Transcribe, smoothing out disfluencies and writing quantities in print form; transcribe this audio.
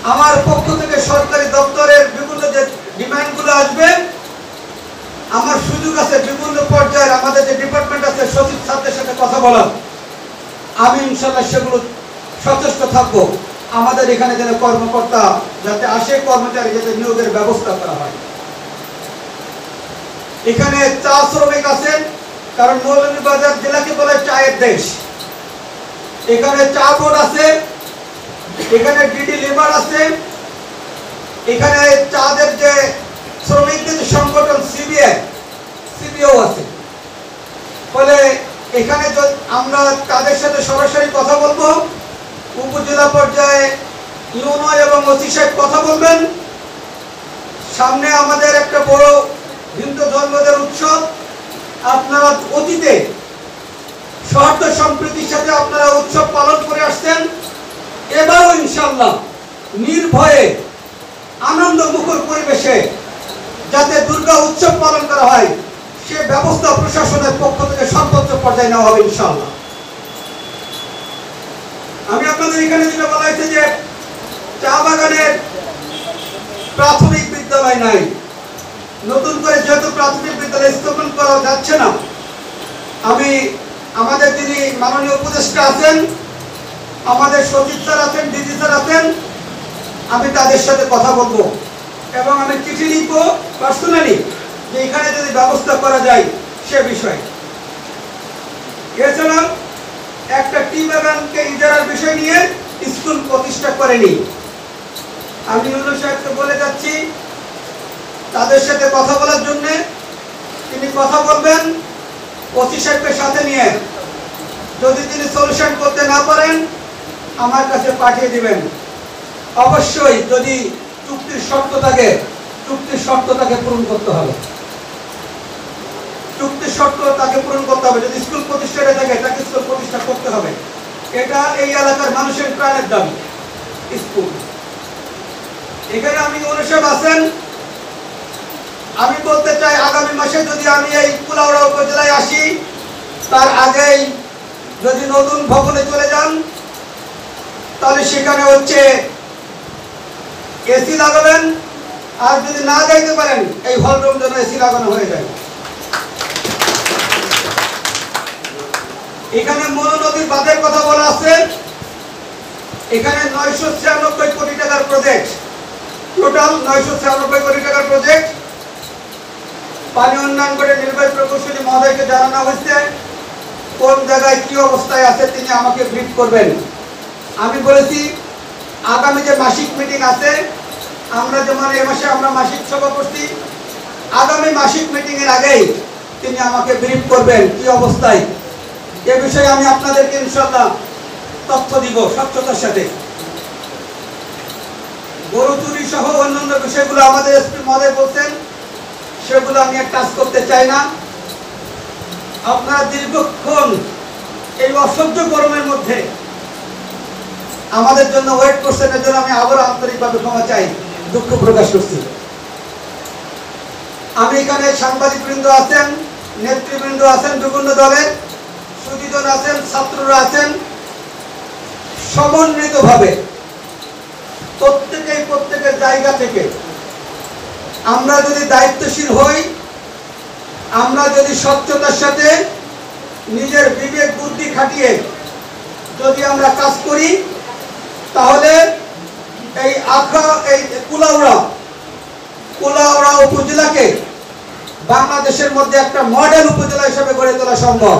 আমার পক্ষ থেকে সরকারি দপ্তরের বিভিন্ন যে ডিমান্ডগুলো আসবে, আমার সুযোগ আছে বিভিন্ন পর্যায়ের আমাদের যে ডিপার্টমেন্ট আছে সচিব স্যারদের সাথে কথা বলার। আমি ইনশাআল্লাহ সেগুলো সচেষ্ট থাকবো। আমাদের এখানে যেন কর্মকর্তা যাতে আসে, কর্মচারী যাতে নিয়োগের ব্যবস্থা করা হয়। এখানে চা শ্রমিক আছেন, কারণ মৌলভীবাজার জেলাকে বলে চায়ের দেশ। এখানে চা বোর্ড আছে, এখানে ডিডি লেবার আছে, এখানে চাঁদের যে শ্রমিকদের সংগঠন সিবিও আছে। ফলে এখানে আমরা তাদের সাথে সরাসরি কথা বলবো। উপজেলা পর্যায়ে ইউনো এবং ওসি সাহেব কথা বলবেন। সামনে আমাদের একটা বড় হিন্দু ধর্মদের উৎসব। আপনারা অতীতে সৌহার্দ্য সম্প্রীতির সাথে আপনারা উৎসব পালন করে আসছেন। এবারও ইনশাআল্লাহ নির্ভয়ে আনন্দমুখর পরিবেশে যাতে দুর্গা উৎসব পালন করা হয়, সে ব্যবস্থা প্রশাসনের পক্ষ থেকে সর্বোচ্চ পর্যায়ে নেওয়া হবে ইনশাআল্লাহ। আমি আপনাদের এখানে যেটা বলা হয়েছে যে চা বাগানের প্রাথমিক বিদ্যালয় নাই, নতুন করে যেহেতু প্রাথমিক বিদ্যালয় স্থাপন করা যাচ্ছে না, আমি আমাদের যিনি মাননীয় উপদেষ্টা আছেন, আমাদের সচিব স্যার আছেন, ডিজি স্যার আছেন, আমি তাদের সাথে কথা বলবো এবং আমি চিঠি লিখবো পার্সোনালি যে এখানে যদি ব্যবস্থা করা যায় সে বিষয়ে। এছাড়া একটা টি বাগানকে ইজারার বিষয় নিয়ে স্কুল প্রতিষ্ঠা করেনি। আমি ইউনূস সাহেবকে বলে যাচ্ছি তাদের সাথে কথা বলার জন্য। তিনি কথা বলবেন ওসি সাহেবকে সাথে নিয়ে। যদি তিনি সলিউশন করতে না পারেন আমার কাছে পাঠিয়ে দিবেন। অবশ্যই যদি চুক্তির শর্ত থাকে, চুক্তির শর্ত তাকে পূরণ করতে হবে। চুক্তির শর্ত তাকে পূরণ করতে হবে। যদি স্কুল প্রতিষ্ঠানে থাকে তাকে স্কুল প্রতিষ্ঠা করতে হবে। এটা এই এলাকার মানুষের প্রাণের দাবি স্কুল। এখানে আমি অনুষদ আছেন, আমি বলতে চাই আগামী মাসে যদি আমি এই কুলাউড়া উপজেলায় আসি, তার আগেই যদি নতুন ভবনে চলে যান তাহলে সেখানে হচ্ছে এসি লাগাবেন। আর যদি না যাইতে পারেন এই হলরুম যেন এসি লাগানো হয়ে যায়। এখানে মনু নদীর বাঁধের কথা বলা আছে। এখানে 996 কোটি টাকার প্রজেক্ট, টোটাল 996 কোটি টাকার প্রজেক্ট। পানি উন্নয়ন করে নির্বাহী প্রকৌশলী মহোদয়কে জানানো হয়েছে কোন জায়গায় কি অবস্থায় আছে, তিনি আমাকে ব্রিফ করবেন। আমি বলেছি আগামী যে মাসিক মিটিং আছে, আমরা যেমন এই মাসে আমরা মাসিক সভা করছি, আগামী মাসিক মিটিং এর আগেই তিনি আমাকে ব্রিফ করবেন কি অবস্থায়। এ বিষয়ে আমি আপনাদেরকে ইনশাআল্লাহ তথ্য দিব স্বচ্ছতার সাথে। গরু চুরি সহ অন্যান্য বিষয়গুলো আমাদের এসপি মহোদয় বলছেন, সেগুলো আমি আর টাচ করতে চাই না। আপনারা দীর্ঘক্ষণ এই অসহ্য গরমের মধ্যে আমাদের জন্য ওয়েট করছেন, এর জন্য আমি আবার আন্তরিকভাবে ক্ষমা চাই, দুঃখ প্রকাশ করছি। আমি এখানে সাংবাদিকবৃন্দ আছেন, নেতৃবৃন্দ আছেন, বিভিন্ন দলের সুদীজন আছেন, ছাত্ররা আছেন। সমন্বিতভাবে প্রত্যেকের জায়গা থেকে আমরা যদি দায়িত্বশীল হই, আমরা যদি স্বচ্ছতার সাথে নিজের বিবেক বুদ্ধি খাটিয়ে যদি আমরা কাজ করি, তাহলে এই কুলাউড়া উপজেলাকে বাংলাদেশের মধ্যে একটা মডেল উপজেলা হিসেবে গড়ে তোলা সম্ভব।